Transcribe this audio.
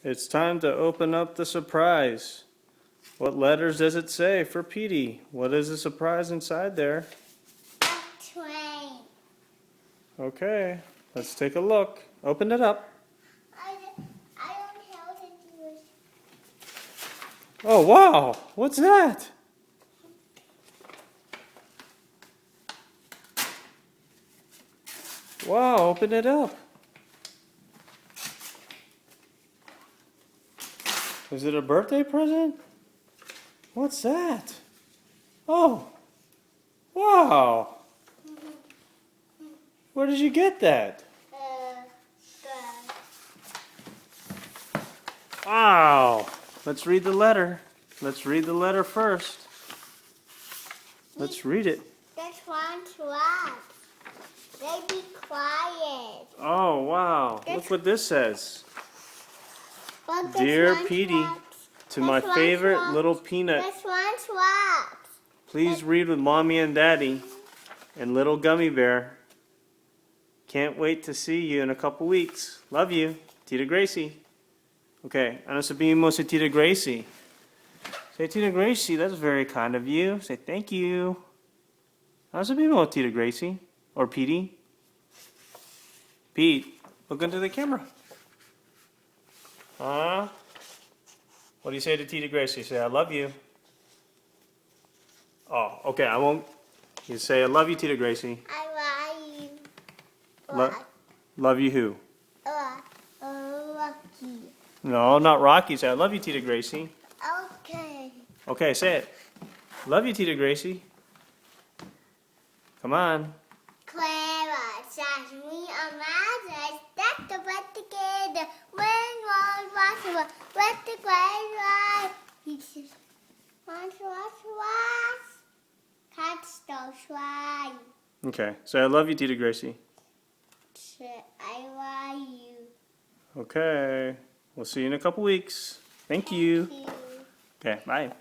It's time to open up the surprise. What letters does it say for Petey? What is the surprise inside there? A train. Okay, let's take a look. Open it up. I don't know how to do it. Oh, wow. What's that? Wow, open it up. Is it a birthday present? What's that? Oh, wow. Where did you get that? Wow. Let's read the letter. Let's read the letter first. Let's read it. That's one drop. They be quiet. Oh, wow. Look what this says. But Dear Petey, to my favorite little peanut, that's one drop. please read with Mommy and Daddy and little Gummy Bear. Can't wait to see you in a couple weeks. Love you, Tita Gracie. Okay, ano sabihin mo si Tita Gracie? Say, Tita Gracie, that's very kind of you. Say, thank you. Ano sabihin mo, Tita Gracie? Or Petey? Pete, look into the camera. Huh? What do you say to Tita Gracie? Say, I love you. Oh, okay, I won't. You say, I love you, Tita Gracie. I love you. Love you who? Lucky. No, not Rocky. Say, I love you, Tita Gracie. Okay. Okay, say it. Love you, Tita Gracie. Come on. Clara, Jasmine, Amanda, that's the wet together. When was possible? Wet the Clara. Wash. Catch the try. Okay, say, I love you, Tita Gracie. I love you. Okay, we'll see you in a couple weeks. Thank you. Thank you. Okay, bye.